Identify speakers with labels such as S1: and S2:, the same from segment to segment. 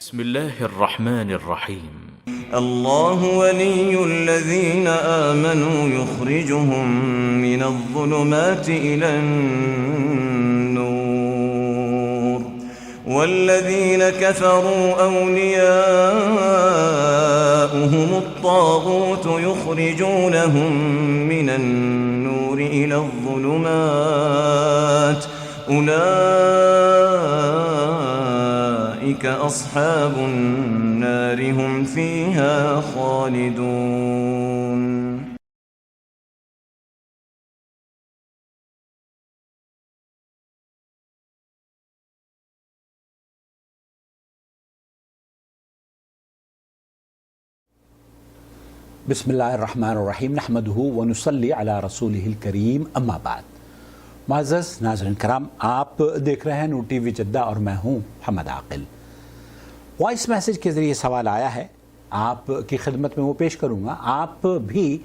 S1: بسم الله الرحمن الرحيم.
S2: الله ولي الذين آمنوا يخرجهم من الظلمات إلى النور والذين كفروا أولياؤهم الطاغوت يخرجونهم من النور إلى الظلمات أولئك أصحاب النار هم فيها خالدون.
S3: بسم اللہ الرحمن الرحیم نحمدہ ونصلی علی رسولہ الکریم اما بعد. معزز ناظرین کرام، آپ دیکھ رہے ہیں نورٹی جدہ اور میں ہوں محمد عاقل. وائس میسیج کے ذریعے سوال آیا ہے، آپ کی خدمت میں وہ پیش کروں گا. آپ بھی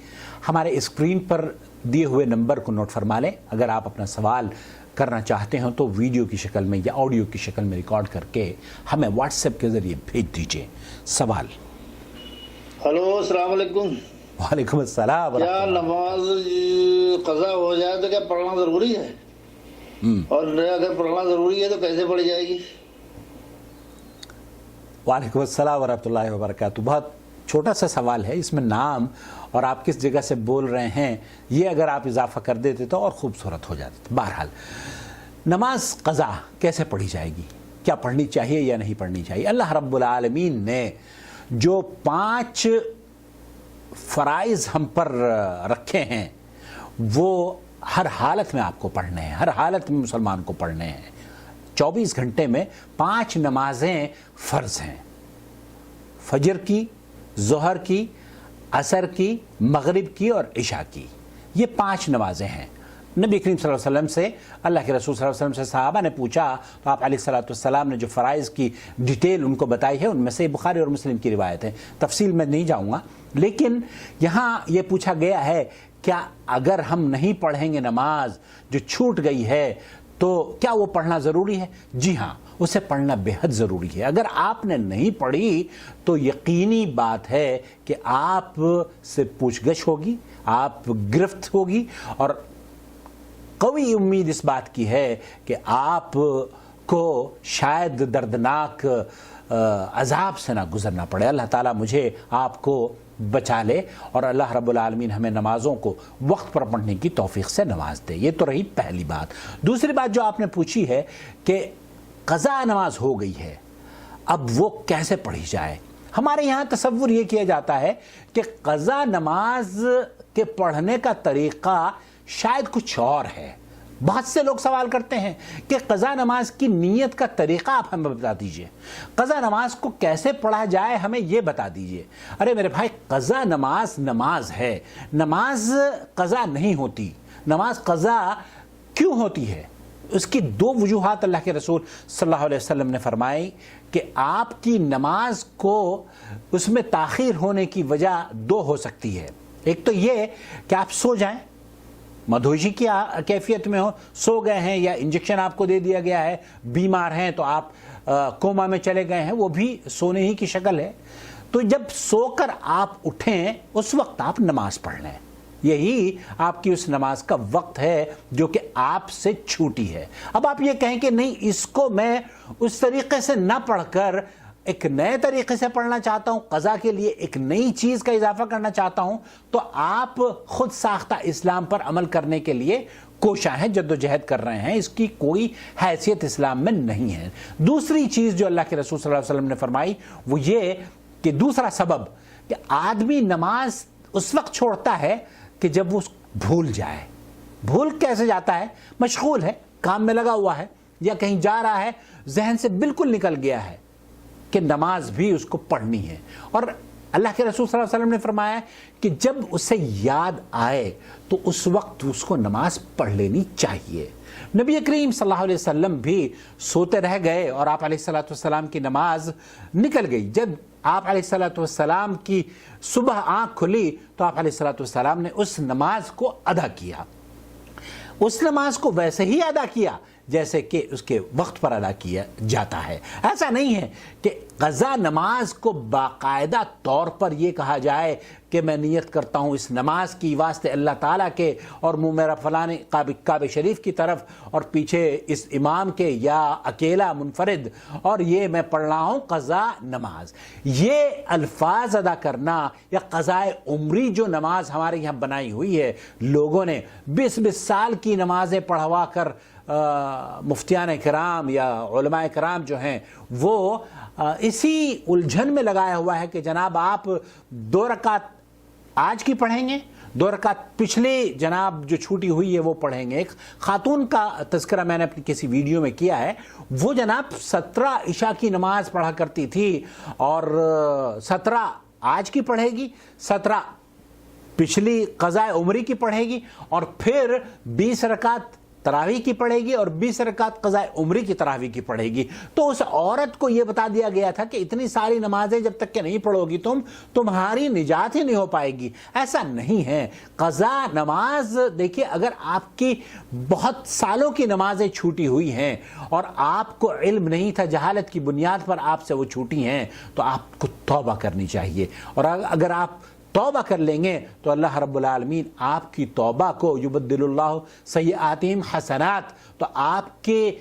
S3: ہمارے اسکرین پر دیے ہوئے نمبر کو نوٹ فرما لیں. اگر آپ اپنا سوال کرنا چاہتے ہیں تو ویڈیو کی شکل میں یا آڈیو کی شکل میں ریکارڈ کر کے ہمیں واٹس ایپ کے ذریعے بھیج دیجیے. سوال.
S4: ہلو، السلام علیکم.
S3: وعلیکم السلام.
S4: کیا نماز قضا ہو جائے تو کیا پڑھنا ضروری ہے؟ اور اگر پڑھنا ضروری ہے تو کیسے پڑھی جائے گی؟
S3: وعلیکم السلام ورحمۃ اللہ وبرکاتہ. بہت چھوٹا سا سوال ہے، اس میں نام اور آپ کس جگہ سے بول رہے ہیں یہ اگر آپ اضافہ کر دیتے تو اور خوبصورت ہو جاتے. بہرحال نماز قضا کیسے پڑھی جائے گی، کیا پڑھنی چاہیے یا نہیں پڑھنی چاہیے؟ اللہ رب العالمین نے جو 5 فرائض ہم پر رکھے ہیں وہ ہر حالت میں آپ کو پڑھنے ہیں، ہر حالت میں مسلمان کو پڑھنے ہیں. 24 گھنٹے میں 5 نمازیں فرض ہیں، فجر کی، ظہر کی، عصر کی، مغرب کی اور عشاء کی. یہ 5 نمازیں ہیں. نبی کریم صلی اللہ علیہ وسلم سے، اللہ کے رسول صلی اللہ علیہ وسلم سے صحابہ نے پوچھا تو آپ علیہ السلام نے جو فرائض کی ڈیٹیل ان کو بتائی ہے، ان میں سے بخاری اور مسلم کی روایت ہے. تفصیل میں نہیں جاؤں گا، لیکن یہاں یہ پوچھا گیا ہے کیا اگر ہم نہیں پڑھیں گے نماز جو چھوٹ گئی ہے تو کیا وہ پڑھنا ضروری ہے؟ جی ہاں، اسے پڑھنا بے حد ضروری ہے. اگر آپ نے نہیں پڑھی تو یقینی بات ہے کہ آپ سے پوچھ گچھ ہوگی، آپ گرفت ہوگی، اور قوی امید اس بات کی ہے کہ آپ کو شاید دردناک عذاب سے نہ گزرنا پڑے. اللہ تعالیٰ مجھے آپ کو بچا لے اور اللہ رب العالمین ہمیں نمازوں کو وقت پر پڑھنے کی توفیق سے نواز دے. یہ تو رہی پہلی بات. دوسری بات جو آپ نے پوچھی ہے کہ قضا نماز ہو گئی ہے، اب وہ کیسے پڑھی جائے؟ ہمارے یہاں تصور یہ کیا جاتا ہے کہ قضا نماز کے پڑھنے کا طریقہ شاید کچھ اور ہے. بہت سے لوگ سوال کرتے ہیں کہ قضا نماز کی نیت کا طریقہ آپ ہمیں بتا دیجئے، قضا نماز کو کیسے پڑھا جائے ہمیں یہ بتا دیجئے. ارے میرے بھائی، قضا نماز نماز ہے، نماز قضا نہیں ہوتی. نماز قضا کیوں ہوتی ہے؟ اس کی 2 وجوہات اللہ کے رسول صلی اللہ علیہ وسلم نے فرمائی کہ آپ کی نماز کو اس میں تاخیر ہونے کی وجہ 2 ہو سکتی ہے. ایک تو یہ کہ آپ سو جائیں، مدہوشی کی کیفیت میں ہو، سو گئے ہیں، یا انجیکشن آپ کو دے دیا گیا ہے، بیمار ہیں تو آپ کوما میں چلے گئے ہیں، وہ بھی سونے ہی کی شکل ہے. تو جب سو کر آپ اٹھیں اس وقت آپ نماز پڑھ لیں. یہی آپ کی اس نماز کا وقت ہے جو کہ آپ سے چھوٹی ہے. اب آپ یہ کہیں کہ نہیں، اس کو میں اس طریقے سے نہ پڑھ کر ایک نئے طریقے سے پڑھنا چاہتا ہوں، قضا کے لیے ایک نئی چیز کا اضافہ کرنا چاہتا ہوں، تو آپ خود ساختہ اسلام پر عمل کرنے کے لیے کوشاں ہیں، جد و جہد کر رہے ہیں. اس کی کوئی حیثیت اسلام میں نہیں ہے. دوسری چیز جو اللہ کے رسول صلی اللہ علیہ وسلم نے فرمائی وہ یہ کہ دوسرا سبب کہ آدمی نماز اس وقت چھوڑتا ہے کہ جب وہ بھول جائے. بھول کیسے جاتا ہے؟ مشغول ہے، کام میں لگا ہوا ہے، یا کہیں جا رہا ہے، ذہن سے بالکل نکل گیا ہے کہ نماز بھی اس کو پڑھنی ہے. اور اللہ کے رسول صلی اللہ علیہ وسلم نے فرمایا کہ جب اسے یاد آئے تو اس وقت اس کو نماز پڑھ لینی چاہیے. نبی کریم صلی اللہ علیہ وسلم بھی سوتے رہ گئے اور آپ علیہ السلام کی نماز نکل گئی. جب آپ علیہ السلام کی صبح آنکھ کھلی تو آپ علیہ السلام نے اس نماز کو ادا کیا. اس نماز کو ویسے ہی ادا کیا جیسے کہ اس کے وقت پر ادا کیا جاتا ہے۔ ایسا نہیں ہے کہ قضا نماز کو باقاعدہ طور پر یہ کہا جائے کہ میں نیت کرتا ہوں اس نماز کی واسطے اللہ تعالیٰ کے، اور منہ میرا فلانے کعبہ شریف کی طرف اور پیچھے اس امام کے، یا اکیلا منفرد، اور یہ میں پڑھ رہا ہوں قضا نماز۔ یہ الفاظ ادا کرنا یا قضائے عمری جو نماز ہمارے یہاں بنائی ہوئی ہے، لوگوں نے 20 سال کی نمازیں پڑھوا کر مفتیان کرام یا علماء کرام جو ہیں وہ اسی الجھن میں لگایا ہوا ہے کہ جناب آپ 2 رکعت آج کی پڑھیں گے، 2 رکعت پچھلی جناب جو چھوٹی ہوئی ہے وہ پڑھیں گے۔ ایک خاتون کا تذکرہ میں نے اپنی کسی ویڈیو میں کیا ہے، وہ جناب 17 عشاء کی نماز پڑھا کرتی تھی، اور 17 آج کی پڑھے گی، 17 پچھلی قضاء عمری کی پڑھے گی، اور پھر 20 رکعت تراویح کی پڑھے گی، اور 20 رکعت قضاء عمری کی تراویح کی پڑھے گی۔ تو اس عورت کو یہ بتا دیا گیا تھا کہ اتنی ساری نمازیں جب تک کہ نہیں پڑھو گی تمہاری نجات ہی نہیں ہو پائے گی۔ ایسا نہیں ہے۔ قضا نماز دیکھیے، اگر آپ کی بہت سالوں کی نمازیں چھوٹی ہوئی ہیں اور آپ کو علم نہیں تھا، جہالت کی بنیاد پر آپ سے وہ چھوٹی ہیں، تو آپ کو توبہ کرنی چاہیے، اور اگر آپ توبہ کر لیں گے تو اللہ رب العالمین آپ کی توبہ کو یبدل اللہ سیئاتہم حسنات، تو آپ کے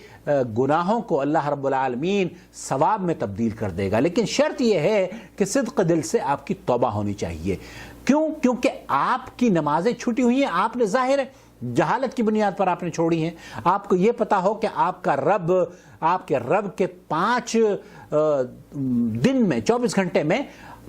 S3: گناہوں کو اللہ رب العالمین ثواب میں تبدیل کر دے گا۔ لیکن شرط یہ ہے کہ صدق دل سے آپ کی توبہ ہونی چاہیے۔ کیونکہ آپ کی نمازیں چھوٹی ہوئی ہیں، آپ نے ظاہر ہے جہالت کی بنیاد پر آپ نے چھوڑی ہیں۔ آپ کو یہ پتا ہو کہ آپ کا رب، آپ کے رب کے 5 دن میں 24 گھنٹے میں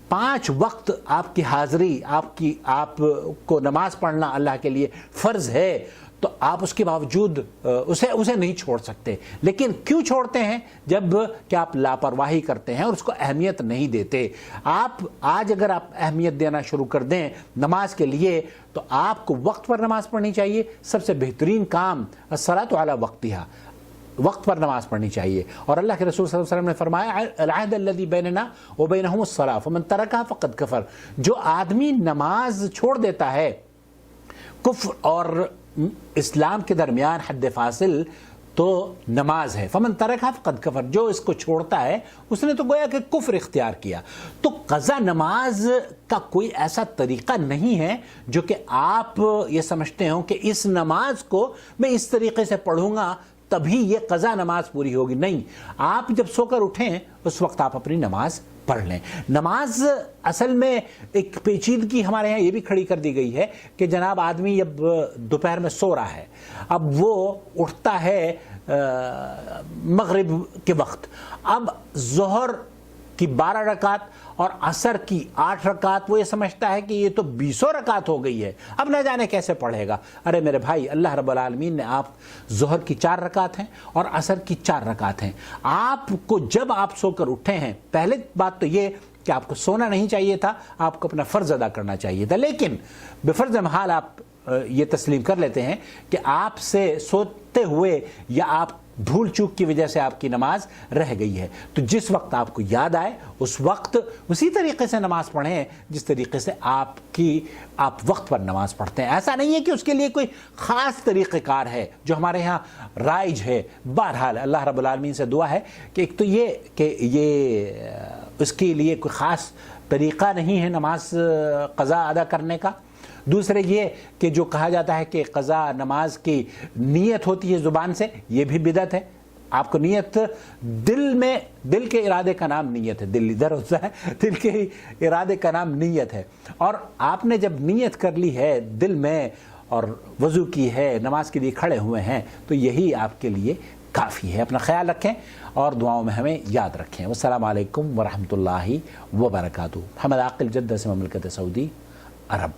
S3: 5 وقت آپ کی حاضری، آپ کو نماز پڑھنا اللہ کے لیے فرض ہے، تو آپ اس کے باوجود اسے نہیں چھوڑ سکتے۔ لیکن کیوں چھوڑتے ہیں؟ جب کہ آپ لاپرواہی کرتے ہیں اور اس کو اہمیت نہیں دیتے۔ آپ آج اگر آپ اہمیت دینا شروع کر دیں نماز کے لیے، تو آپ کو وقت پر نماز پڑھنی چاہیے۔ سب سے بہترین کام الصلاۃ علی وقتہا، وقت پر نماز پڑھنی چاہیے۔ اور اللہ کے رسول صلی اللہ علیہ وسلم نے فرمایا العہد الذی بیننا وبینہم الصلاۃ فمن ترکھا فقد کفر۔ جو آدمی نماز چھوڑ دیتا ہے، کفر اور اسلام کے درمیان حد فاصل تو نماز ہے، فمن ترکھا فقد کفر، جو اس کو چھوڑتا ہے اس نے تو گویا کہ کفر اختیار کیا۔ تو قضا نماز کا کوئی ایسا طریقہ نہیں ہے جو کہ آپ یہ سمجھتے ہوں کہ اس نماز کو میں اس طریقے سے پڑھوں گا تبھی یہ قضا نماز پوری ہوگی۔ نہیں، آپ جب سو کر اٹھیں اس وقت آپ اپنی نماز پڑھ لیں۔ نماز اصل میں ایک پیچیدگی ہمارے یہاں یہ بھی کھڑی کر دی گئی ہے کہ جناب آدمی جب دوپہر میں سو رہا ہے، اب وہ اٹھتا ہے مغرب کے وقت، اب ظہر کی 12 رکعت اور عصر کی 8 رکعت، وہ یہ سمجھتا ہے کہ یہ تو 20 رکعت ہو گئی ہے، اب نہ جانے کیسے پڑھے گا۔ ارے میرے بھائی، اللہ رب العالمین نے آپ ظہر کی 4 رکعت ہیں اور عصر کی 4 رکعت ہیں۔ آپ کو جب آپ سو کر اٹھے ہیں، پہلے بات تو یہ کہ آپ کو سونا نہیں چاہیے تھا، آپ کو اپنا فرض ادا کرنا چاہیے تھا، لیکن بفرض محال آپ یہ تسلیم کر لیتے ہیں کہ آپ سے سوتے ہوئے یا آپ بھول چوک کی وجہ سے آپ کی نماز رہ گئی ہے، تو جس وقت آپ کو یاد آئے اس وقت اسی طریقے سے نماز پڑھیں جس طریقے سے آپ وقت پر نماز پڑھتے ہیں۔ ایسا نہیں ہے کہ اس کے لیے کوئی خاص طریقہ کار ہے جو ہمارے ہاں رائج ہے۔ بہرحال اللہ رب العالمین سے دعا ہے کہ ایک تو یہ کہ اس کے لیے کوئی خاص طریقہ نہیں ہے نماز قضا ادا کرنے کا۔ دوسرے یہ کہ جو کہا جاتا ہے کہ قضا نماز کی نیت ہوتی ہے زبان سے، یہ بھی بدعت ہے۔ آپ کو نیت دل کے ارادے کا نام نیت ہے، دل ادھر ہوتا ہے، دل کے ارادے کا نام نیت ہے، اور آپ نے جب نیت کر لی ہے دل میں اور وضو کی ہے، نماز کے لیے کھڑے ہوئے ہیں، تو یہی آپ کے لیے کافی ہے۔ اپنا خیال رکھیں اور دعاؤں میں ہمیں یاد رکھیں۔ والسلام علیکم ورحمۃ اللہ وبرکاتہ۔ حمد عاقل جدہ سے مملکت سعودی عرب۔